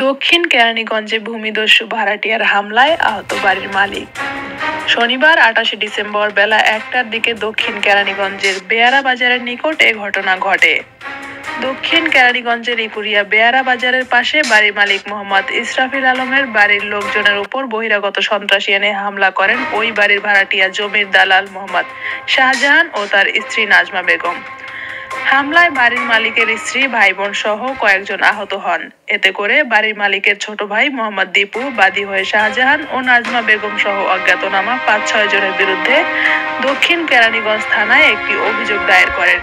দক্ষিণ কেরানীগঞ্জে ভূমিদস্যু ভাড়াটিয়ার হামলায় আহত বাড়ির মালিক। শনিবার 28 ডিসেম্বর বেলা 1টার দিকে দক্ষিণ কেরানীগঞ্জের বেয়ারা বাজারের নিকট এ ঘটনা ঘটে। দক্ষিণ কেরানীগঞ্জের ইকুরিয়া বেয়ারা বাজারের পাশে বাড়ির মালিক মোহাম্মদ ইসরাফিল আলমের বাড়ির লোকজনের উপর বহিরাগত সন্ত্রাসী এনে হামলা করেন ওই বাড়ির ভাড়াটিয়া জমির দালাল মোহাম্মদ শাহজাহান ও তার স্ত্রী নাজমা বেগম। হামলায় বাড়ির মালিকের স্ত্রী, ভাই বোন সহ কয়েকজন আহত হন। এতে করে বাড়ির মালিকের ছোট ভাই মোহাম্মদ দীপু বাদী হয়ে শাহজাহান ও নাজমা বেগম সহ অজ্ঞাতনামা 5-6 জনের বিরুদ্ধে দক্ষিণ কেরানীগঞ্জ থানায় একটি অভিযোগ দায়ের করেন।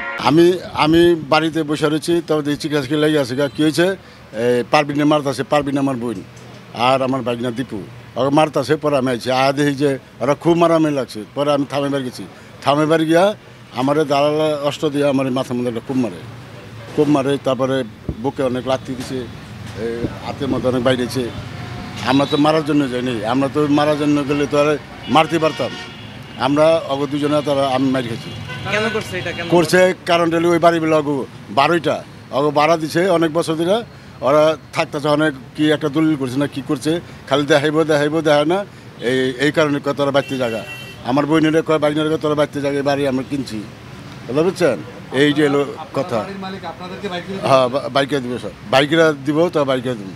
আমি বাড়িতে বসে রয়েছি, তবে চিকিৎসা লেগে আছে। কি হয়েছে, পারবিনে মারতাছে, পারবিন আমার বোন আর আমার ভাগনা দীপু ওরা মারতাছে। পরে আমি আছি দেখি যে ওরা খুব মারামারি লাগছে। পরে আমি থামেবার গেছি, থামেবার গিয়া আমার দালাল অস্ত্র দিয়ে আমার মাথার মধ্যে একটা খুব মারে। তারপরে বুকে অনেক লাথি দিছে, হাতের মধ্যে অনেক বাইরেছে। আমরা তো মারার জন্য যাইনি, আমরা তো মারার জন্য গেলে তো আর মারতে পারতাম। আমরা অগ দুজনে তারা আমি মারি খেয়েছি। করছে কারণ ওই বাড়ি বেলা অগু 12টা ভাড়া দিছে অনেক বছর ধরে। ওরা থাকতেছে অনেক কি একটা দলিল করছে না কি করছে, খালি দেখায় না। এই কারণে তোরা বাড়তে জায়গা, আমার বোনেরা কয় বাইনের তোরা বাড়তে জায়গায় বাড়ি আমরা কিনছি, বুঝতে পারছেন? এই যে এলো কথা। হ্যাঁ, বাইকে দিব, সব বাইকেরা দিব, তো বাইকে দিব।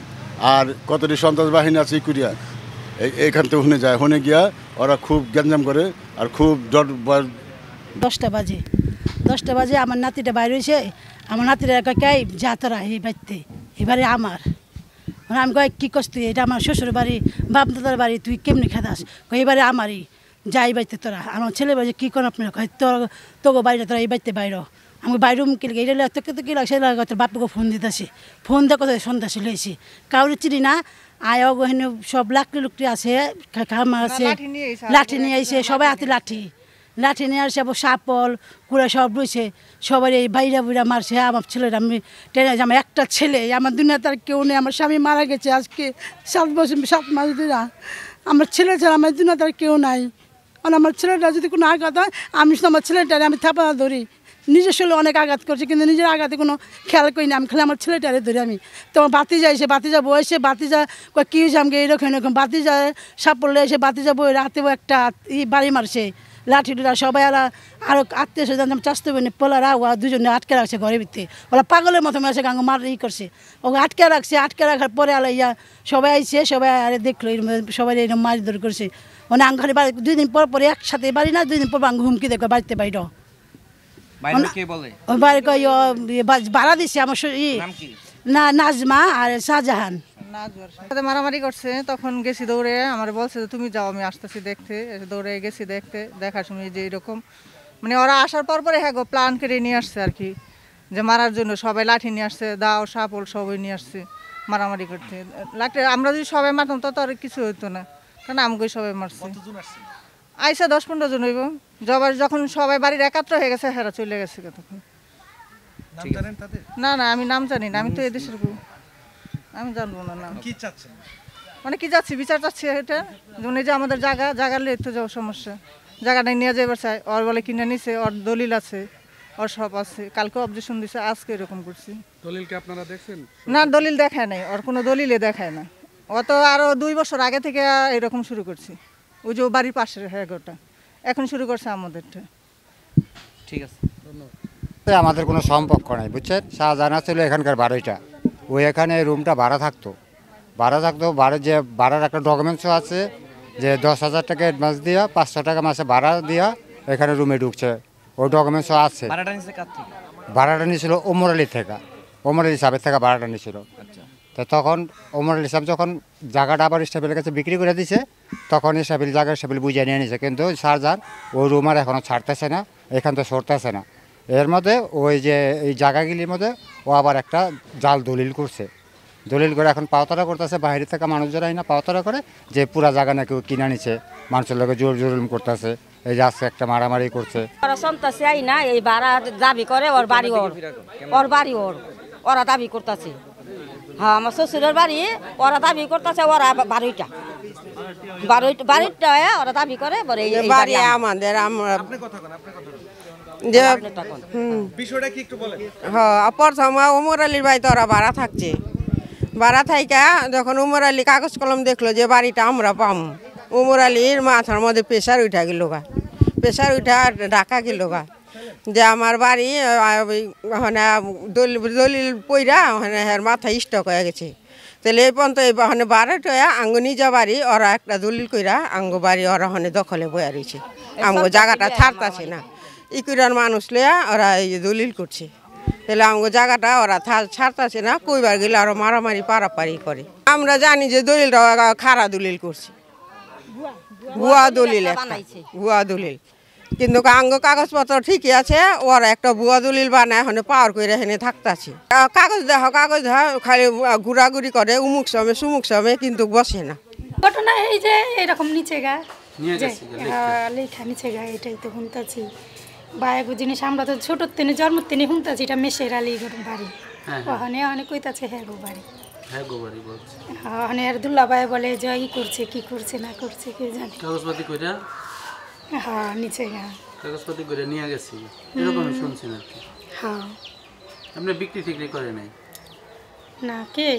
আর কতটি সন্ত্রাস বাহিনী আছে ইকুরিয়া, এইখান থেকে হুনে যায়, হুনে গিয়া ওরা খুব গ্যাঞ্জাম করে আর খুব 10টা বাজে আমার নাতিটা বাইরে হয়েছে। আমার নাতিরা কে যা তোরা এই বাড়িতে, এবারে আমার আমি কয় কী করছ তুই, এটা আমার শ্বশুর বাড়ি, বাপ দাদার বাড়ি, তুই কেমনি খেদাস? এবারে আমারই যাই বাড়িতে তোরা। আমার ছেলে বাড়ি কী কর আপনার, তোকে বাড়িটা তোরা এই বাড়িতে বাইর। আমি বাইরে মুখে এটা তোকে তো কী লাগছে, তোর বাপকে ফোন দিতেছি, ফোন দিয়ে কোথায় সন্ধ্যাসী লইছি, কাউরে চিনি না। আয় ওখানে সব লাকড়ি আছে, খামার আছে, লাঠি নিয়ে আইসে, সবাই হাতে লাঠি নিয়ে আসে, সাপল কুড়া সব রয়েছে, সবাই এই বাইরা বুড়া মারছে। আমার ছেলেরা আমি টেনে, আমার একটা ছেলে, আমার দুনিয়াতে আর কেউ নেই। আমার স্বামী মারা গেছে আজকে 7 মাস ধরে। আমার ছেলে ছাড়া আমার দুনিয়াতে আর কেউ নাই। কারণ আমার ছেলেটা যদি কোনো আঘাত হয়, আমি শুধু আমার ছেলেটারে আমি থাপা ধরি। নিজের শরীরে অনেক আঘাত করছে, কিন্তু নিজের আঘাতে কোনো খেয়াল করি না। আমি খালি আমার ছেলেটারে ধরি। আমি তোমার বাতিজা এসে, বাতিজা বয়সে, বাতিজা কী হয়েছে আমাকে এরকম বাতিজা সাপড়লে এসে, বাতিজা বই রাতেও একটা বাড়ি মারছে, লাঠি টুলা সবাই। আরও আত্মীয় স্বজন চাষতে পারি পোলারা দুজনে আটকে রাখছে ঘরের ভিতরে। ওরা পাগলের মতো মেসে গাঙ্গ মার করছে, ওকে আটকে রাখার পরে ইয়া সবাই আইসে, সবাই আরে দেখলো সবাই এরকম মারধর করছে। মানে আঙ্গারে বাড়ি 2 দিন পর একসাথে বাড়ি না, 2 দিন পর হুমকি দেখো বাড়িতে বাইর ভাড়া দিচ্ছে আমার না নাজমা আর শাহজাহান। মারামারি করছে, তখন গেছি দৌড়ে। আমার বলছে তুমি যাও, আমি আসতেছি দেখতে। দৌড়ে গেছি দেখার সময় যে এরকম মানে ওরা আসার পরে হ্যাঁ গো প্ল্যান করে নিয়ে আসছে আর কি, যে মারার জন্য সবাই লাঠি নিয়ে আসছে, দাও সাপল সবাই নিয়ে আসছে মারামারি করতে। লাঠি আমরা যদি সবাই মারতাম তো আর কিছু হইতো না, কারণ আমাকে সবাই মারছে। আইসা 10-15 জন হইব। যখন সবাই বাড়ির একাত্র হয়ে গেছে, হেরা চলে গেছে তখন। না আমি নাম জানি না, আমি তো এদেশের আমি জানবো না নাম। মানে কি যাচ্ছি বিচার চাচ্ছি, এটা যেমন এই যে আমাদের জায়গার লেট তো যাওয়ার সমস্যা, জায়গাটা নিয়ে যাবার চাই। ওর বলে কিনে নিছে, ওর দলিল আছে, ওর সব আছে। কালকে অবজেকশন দিছে, আজকে এরকম করছি। দলিলকে আপনারা দেখছেন? না, দলিল দেখায় নাই, ওর কোনো দলিলে দেখায় না। ও তো আরো 2 বছর আগে থেকে এরকম শুরু করছি। ওই যে বাড়ির পাশের হ্যাঁ গোটা এখন শুরু করছে আমাদেরটা। ঠিক আছে, ধন্যবাদ। আমাদের কোনো সম্পর্ক নাই, বুঝছেন? শাহজাহান ছিল এখানকার বাড়িটা, ওই এখানে রুমটা ভাড়া থাকতো। যে ভাড়ার একটা ডকুমেন্টসও আছে, যে 10,000 টাকা অ্যাডভান্স দিয়া 500 টাকা মাসে ভাড়া দিয়া এখানে রুমে ঢুকছে, ওই ডকুমেন্টসও আছে। ভাড়াটা নিয়েছিল ওমর আলী থেকে, ওমর আলী সাহেবের থেকে ভাড়াটা নিয়েছিল। তো তখন ওমর আলী সাহেব যখন জায়গাটা আবার স্টাফের কাছে বিক্রি করে দিছে, তখন স্টাফেল বুঝিয়ে নিয়ে নিছে। কিন্তু শাহজাহান ওই রুম আর এখনও ছাড়তেছে না, এখান তো সরতেছে না। এর মধ্যে ওই যে এই জায়গাগুলির মধ্যে ও আবার একটা জাল দলিল করছে, দলিল করে এখন পাওতারা করতেছে। বাইরে থেকে মানুষজন আই না পাওতারা করে যে পুরা জায়গা নাকি কিনে নিচ্ছে, মানুষের লোকে জোর করতেছে। এই যে আজকে একটা মারামারি করছে। ওরা সন্ত্রাসী আই না, এই ভাড়া দাবি করে, ওর বাড়ি ওরা দাবি করতেছে। হ্যাঁ, আমার শ্বশুরের বাড়ি, ওরা দাবি করতেছে ওরা বাড়িটা ওরা দাবি করে আমাদের। প্রথম ওমর আলীর বাড়িতে ওরা ভাড়া থাকছে, ভাড়া থাইকা যখন উমর আলী কাগজ কলম দেখলো যে বাড়িটা আমরা পাম, উমর আলীর মাথার মধ্যে প্রেশার উঠা গেল গা, প্রেশার উঠা ঢাকা গেল গা যে আমার বাড়ি মানে দলিল পইরা মানে মাথা স্টক হয়ে গেছে। তাহলে এই পর্যন্ত মানে বারোটা আঙ্গ নিজা বাড়ি ওরা একটা দলিল কইরা আঙ্গ বাড়ি ওরা মানে দখলে বয়া রয়েছে, আঙ্গ জায়গাটা ছাড়তাছে না, ইকুরার মানুষ লইয়া ওরা এই দলিল করছে। তাহলে আঙ্গ জায়গাটা ওরা ছাড়তাছে না, কইবার গেলে আরো মারামারি পারাপারি করে। আমরা জানি যে দলিলটা খারা দলিল করছে, ভুয়া দলিল, ভুয়া দলিল, কিন্তু আঙ্গ কাগজপত্র ঠিকই আছে, ওরা একটা ভুয়া দলিল বানায় এখানে পাওয়ার করে এখানে থাকতাছে। কাগজ দেখো খালি ঘোরাঘুরি করে, উমুক সময় সুমুক সময়, কিন্তু বসে না। ঘটনা এই যে এরকম নিচে গা লেখা নিচে গা, এটাই তো শুনতাছি বাইক জিনিস। আমরা তো ছোটোর থেকে জন্মের থেকে শুনতাছি এটা মেশের আলী বাড়ি, ওখানে অনেক কইতাছে হ্যাঁ গো বাড়ি, ওখানে আর দুল্লাবাই বলে যে ই করছে কি করছে না করছে কে জানে। কাগজপাতি কইরা হ্যাঁ নিচে গা কাগজপাতি করে নিয়ে গেছি, এরকমই শুনছেন আর কি। হ্যাঁ আপনি বিক্রি টিক্রি করে নাই না? কে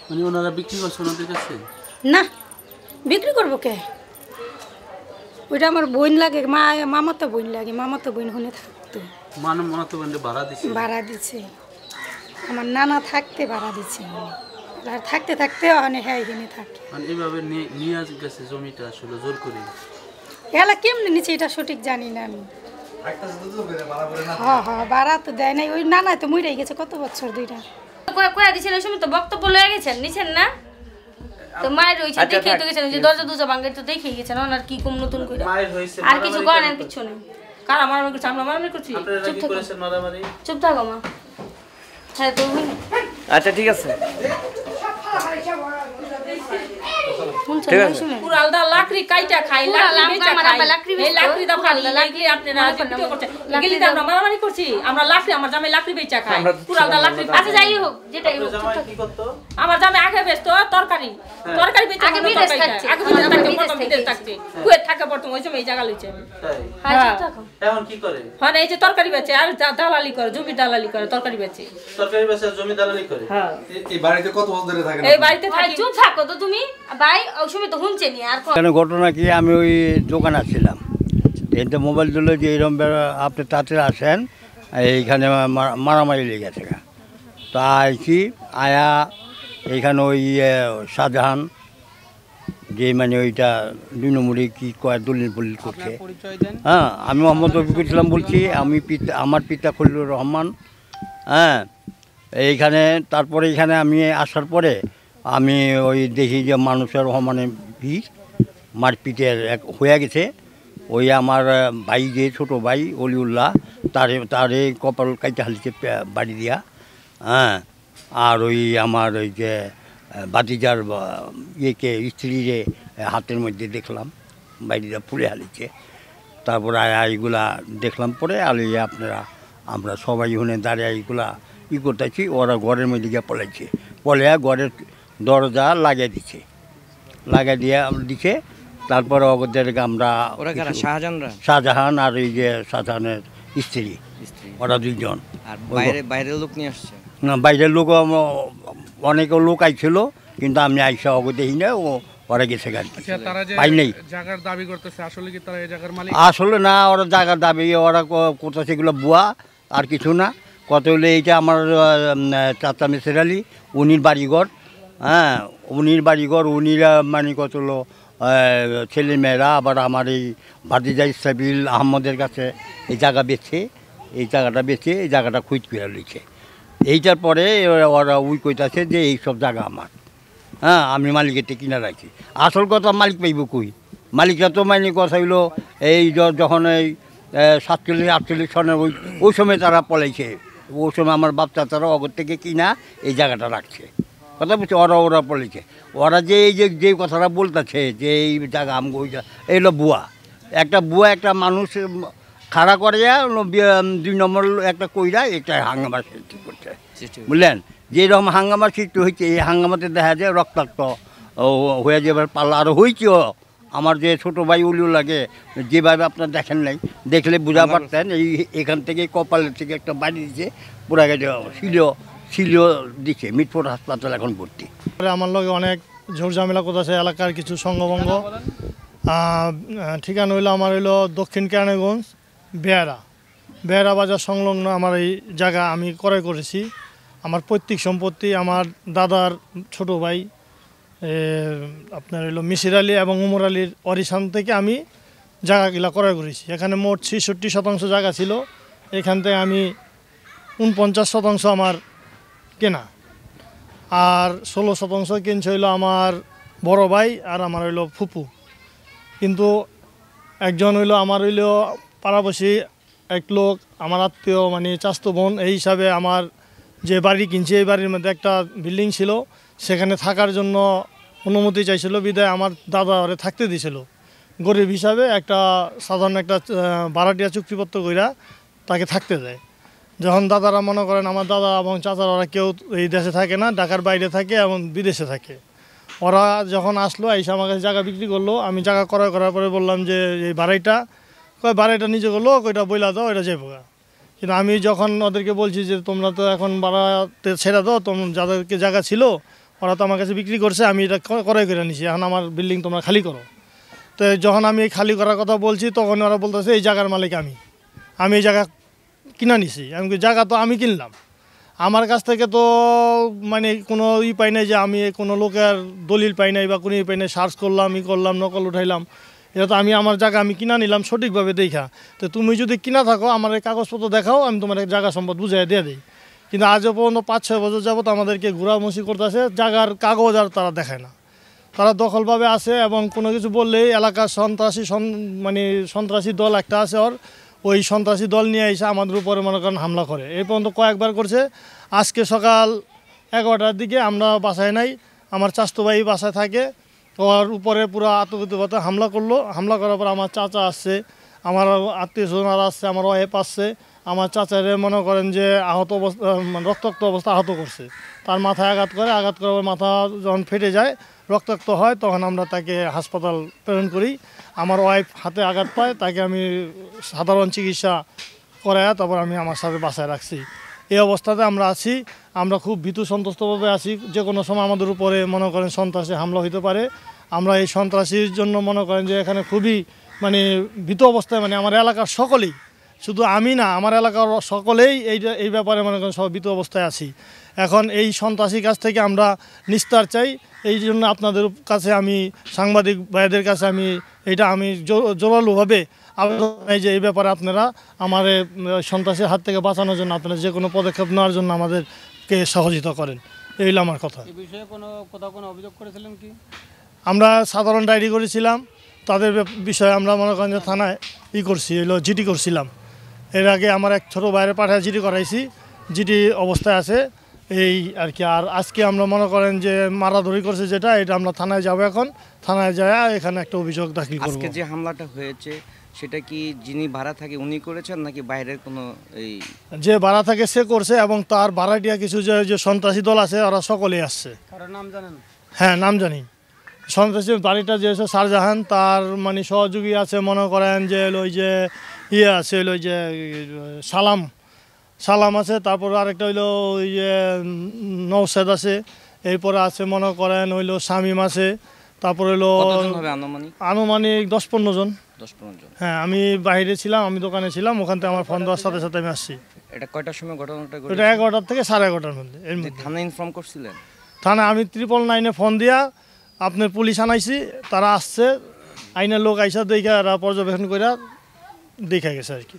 মানে ওনারা বিক্রি করছে ওনাদের কাছে? না, বিক্রি করবো কে? ওইটা আমার বোন লাগে, মামাতো বোন লাগে, মামাতো বোন হনে থাকতো, মামাতো বোনকে ভাড়া দিছে? ভাড়া দিছে, আমার নানা থাকতে ভাড়া দিছে, আর থাকতে থাকতে ওখানে হ্যাঁ এখানে থাকে। মানে এইভাবে নিয়ে গেছে জমিটা আসলে জোর করে? এলা কেমনে নিচে এটা সঠিক জানি না আমি। হ্যাঁ হ্যাঁ ভাড়া তো দেয় নাই, ওই নানা তো মইরাই গেছে কত বছর, দুইটা কয়া দিছেন ওই সময় তো বক্তব্য লয়ে গেছেন, নিছেন না? তো মায়ের হইছে দেখেই তো গেছেন, যে দরজা দুজা ভাঙে তো দেখেই গেছেন, আর কি কম নতুন করে আর কিছু করেন কিছু নেই। কার আমার করছে? আমরা মারামারি করছি? চুপ থাকো, চুপ থাকো মা। হ্যাঁ তো আচ্ছা ঠিক আছে। পুরালদা লাকড়ি কাইটা খাই, লাকড়ি বেচা খাই, লাকড়ি আপনারা ভিডিও করছেন, গেলি তো আমরা মারামারি করছি, আমরা লাকড়ি আমার জামাই লাকড়ি বেচা খাই, পুরালদা লাকড়ি। আচ্ছা যাই হোক যেটাই হোক, আমার জামাই আগে বেচতো তরকারি, তরকারি বেচা আগে বিদেশ থাকছে, আগে বিদেশ থাকছে, কুয়েত থাকে বর্তমানে, ওই সময় এই জায়গা লইছে। হ্যাঁ এখন কি করে? হ্যাঁ এই যে তরকারি বেচে আর দালালি করে, জমি দালালি করে, তরকারি বেচে, তরকারি বেচে জমি দালালি করে। হ্যাঁ এই বাড়িতে কত বছর ধরে থাকেন? এই বাড়িতে থাকি। চুপ থাকো তো তুমি ভাই, ওই সময় তো শুনছেনি। আর কেন ঘটনা কি, আমি ওই দোকানে ছিলাম, এতে মোবাইল দিল যে এরকম আপনি তাড়াতাড়ি আসেন, এইখানে মারামারি লেগে গেছে। তা আইছি, আয়া এইখানে ওই শাহজাহান যে মানে ওইটা 2 নম্বরে কি কয় দলিল পলিল করছে। হ্যাঁ আমি মোহাম্মদ রফিকুল ইসলাম বলছি, আমার পিতা খলিলুর রহমান। হ্যাঁ এইখানে তারপরে এইখানে আমি আসার পরে আমি ওই দেখি যে মানুষের মানে ভিড়, মারপিটের হয়ে গেছে। ওই আমার ভাই যে ছোটো ভাই অলিউল্লাহ, তারে কপাল কাইতে হালিছে বাড়ি দিয়া। হ্যাঁ আর ওই আমার ওই যে বাতিজার ইয়েকে স্ত্রীরে হাতের মধ্যে দেখলাম বাড়িটা ফুলে হালিছে। তারপরে এইগুলা দেখলাম পরে আলিয়ে আমরা সবাই ওখানে দাঁড়িয়ে এইগুলা ই করতেছি, ওরা ঘরের মধ্যে গিয়ে পলাইছে, পলাইয়া ঘরের দরজা লাগিয়ে দিছে। তারপরে ওদেরকে আমরা শাহজাহান আর এই যে শাহজাহানের স্ত্রী, ওরা 2 জন। বাইরের লোক নিয়ে আসছে না, বাইরের লোক অনেক লোক আইছিল, কিন্তু আমি আইসা অগ দেখি না, ওরা গেছে গাড়ি পাই নাই। আসলে না, ওরা জায়গার দাবি ওরা করতেছে, এগুলো বুয়া আর কিছু না। কত হলে এইটা আমার চাচা মেসের আলী, উনির বাড়িঘর। হ্যাঁ উনির বাড়িঘর, উনিরা মানে কত হলো ছেলেমেয়েরা আবার আমার এই ভাতিজা ইসরাবিল আহমদের কাছে এই জায়গাটা বেছে এই জায়গাটা খুঁজ করে লইছে। এইটার পরে ওরা কইতাছে যে এইসব জায়গা আমার। হ্যাঁ আমি মালিকের কিনা রাখি। আসল কথা মালিক পাইব কই? মালিকরা তো মানে কথা হইলো এই যখন এই 47-48 সনের ওই সময় তারা পলাইছে, ওই সময় আমার বাচ্চা তারা অগর থেকে কিনা এই জায়গাটা রাখছে। কথা বলছে ওরা পলাইছে। ওরা যে এই যে কথাটা বলতেছে যে এই জায়গা আমি ওই এইগুলো বুয়া, একটা মানুষ খাড়া করে 2 নম্বর একটা কইরা একটা হাঙ্গামার সৃষ্টি করছে, বুঝলেন? যেরকম হাঙ্গামার সৃষ্টি হয়েছে, এই হাঙ্গামাতে দেখা যায় রক্তাক্ত হয়ে যাবার পাল্লা আরও হয়েছেও। আমার যে ছোটো ভাই উলিও লাগে, যেভাবে আপনার দেখেন নাই, দেখলে বোঝা পারতেন। এখান থেকে কপালের থেকে একটা বাড়ি দিচ্ছে, পুরা গেছে ছিল দিচ্ছে মিটফোর্ড হাসপাতাল এখন ভর্তি। আমার লগে অনেক ঝোর ঝামেলা করতেছে এলাকার কিছু সঙ্গভঙ্গ। ঠিকানা হইলো আমার হইলো দক্ষিণ কেরানীগঞ্জ বেহারা বাজার সংলগ্ন আমার এই জায়গা আমি ক্রয় করেছি। আমার পৈতৃক সম্পত্তি আমার দাদার ছোট ভাই আপনার হইলো মিসির আলী এবং উমর আলীর অরিসান থেকে আমি জায়গাগুলা ক্রয় করেছি। এখানে মোট 66% জায়গা ছিল, এখান থেকে আমি 49% আমার কেনা, আর 16% কিনছে হইলো আমার বড় ভাই আর আমার হইলো ফুপু। কিন্তু একজন হইলো আমার হইলো পাড়াপড়শি এক লোক, আমার আত্মীয় মানে চাচাতো বোন, এই হিসাবে আমার যে বাড়ি কিনছে এই বাড়ির মধ্যে একটা বিল্ডিং ছিল, সেখানে থাকার জন্য অনুমতি চাইছিল, বিদায় আমার দাদা ওরে থাকতে দিয়েছিল। গরিব হিসাবে একটা সাধারণ একটা ভাড়াটিয়া চুক্তিপত্র কইরা তাকে থাকতে দেয়। যখন দাদারা মনে করেন আমার দাদা এবং চাচারা ওরা কেউ এই দেশে থাকে না, ঢাকার বাইরে থাকে এবং বিদেশে থাকে, ওরা যখন আসলো এসে আমার কাছে জায়গা বিক্রি করলো। আমি জায়গা ক্রয় করার পরে বললাম যে এই ভাড়াইটা নিজে করলো, ওইটা বইলা দাও, ওইটা যাইব। কিন্তু আমি যখন ওদেরকে বলছি যে তোমরা তো এখন ভাড়াতে ছেড়ে দাও, তোমরা যাদেরকে জায়গা ছিল ওরা তো আমার কাছে বিক্রি করছে, আমি এটা ক্রয় করে নিছি, এখন আমার বিল্ডিং তোমরা খালি করো। তো যখন আমি খালি করার কথা বলছি তখন ওরা বলতেছে এই জায়গার মালিক আমি এই জায়গা কিনা নিছি। আমি জায়গা তো আমি কিনলাম, আমার কাছ থেকে তো মানে কোনো পাই নাই যে আমি কোনো লোকের দলিল পাই নাই বা কোনো পাই নাই, সার্চ করলাম নকল উঠাইলাম। এটা তো আমি আমার জায়গা আমি কিনা নিলাম সঠিকভাবে দেখা। তো তুমি যদি কিনা থাকো আমার এই কাগজপত্র দেখাও, আমি তোমার জায়গা সম্পদ বুঝাই দিয়ে দিই। কিন্তু আজও পর্যন্ত 5-6 বছর যাবত আমাদেরকে ঘোরামুষি করতেছে, জায়গার কাগজ আর তারা দেখায় না, তারা দখলভাবে আছে। এবং কোনো কিছু বললেই এলাকার সন্ত্রাসী দল একটা আছে, ওই সন্ত্রাসী দল নিয়ে এসে আমাদের উপরে মনে করেন হামলা করে। এই পর্যন্ত কয়েকবার করছে। আজকে সকাল 11টার দিকে আমরা বাসায় নাই, আমার চাচাতো ভাই বাসায় থাকে, ওর উপরে পুরো আতঙ্কিত হামলা করলো। হামলা করার পর আমার চাচা আসছে, আমার আত্মীয় স্বজনরা আসছে, আমার ওয়াইফ আসছে। আমার চাচারে মনে করেন যে আহত অবস্থা, রক্তাক্ত অবস্থা আহত করছে, তার মাথায় আঘাত করার মাথা যখন ফেটে যায় রক্তাক্ত হয়, তখন আমরা তাকে হাসপাতাল প্রেরণ করি। আমার ওয়াইফ হাতে আঘাত পায়, তাকে আমি সাধারণ চিকিৎসা করায় তারপর আমি আমার সাথে বাসায় রাখছি। এই অবস্থাতে আমরা আছি, আমরা খুব ভীতু সন্ত্রস্তভাবে আছি। যে কোনো সময় আমাদের উপরে মনে করেন সন্ত্রাসী হামলা হতে পারে। আমরা এই সন্ত্রাসীর জন্য মনে করেন যে এখানে খুবই মানে ভীতু অবস্থায়, মানে আমার এলাকার সকলেই, শুধু আমি না আমার এলাকার সকলেই এই ব্যাপারে মনে করেন সব ভীতু অবস্থায় আছি। এখন এই সন্ত্রাসীর কাছ থেকে আমরা নিস্তার চাই। এই জন্য আপনাদের কাছে আমি সাংবাদিক ভাইদের কাছে আমি জোরালোভাবে আবেদন জানাই যে এই ব্যাপারে আপনারা আমার সন্ত্রাসীর হাত থেকে বাঁচানোর জন্য আপনারা যে কোনো পদক্ষেপ নেওয়ার জন্য আমাদেরকে সহযোগিতা করেন। এই হলো আমার কথা। এই বিষয়ে কোনো অভিযোগ করেছিলেন কি? আমরা সাধারণ ডায়েরি করেছিলাম, তাদের বিষয়ে আমরা মনে করেন যে থানায় জিডি করছিলাম। এর আগে আমার এক ছোটো বাইরে পাঠায় জিডি করাইছি, জিডি অবস্থায় আছে এই আর কি। আর আজকে আমরা মনে করেন যে মারাধরি করছে যেটা, এটা আমরা থানায় যাবো। এখন থানায় যায় এখানে একটা অভিযোগ দাখিল করব। আজকে যে হামলাটা হয়েছে সেটা কি যিনি ভাড়া থাকে উনি করেছেন নাকি বাইরের কোনো এই যে ভাড়া থাকে সে করছে, এবং তার ভাড়াটিয়া কিছু যে সন্ত্রাসী দল আছে ওরা সকলেই আসছে। কারোর নাম জানেন? হ্যাঁ, নাম জানি। সন্ত্রাসী বাড়িটা যে শাহজাহান, তার মানে সহযোগী আছে মনে করেন যে ওই যে আছে ওই যে সালাম আছে, তারপর আরেকটা হইলো ওই যে নওশেদ আছে, এরপরে আছে মনে করেন হইলো শামিম আছে, তারপর হইলো আনুমানিক 10-15 জন। হ্যাঁ, আমি বাইরে ছিলাম, আমি দোকানে ছিলাম, ওখান থেকে আমার ফোন দেওয়ার সাথে সাথে আমি আসছি। এটা কয়টার সময় ঘটনাটা ঘটেছে? এটা 11টা থেকে 11:30-র মধ্যে। থানায় ইনফর্ম করছিলেন? থানায় আমি 999-এ ফোন দিয়া আপনার পুলিশ আনাইছি, তারা আসছে, আইনের লোক আইসা দেখা পর্যবেক্ষণ করে দেখা গেছে আর কি।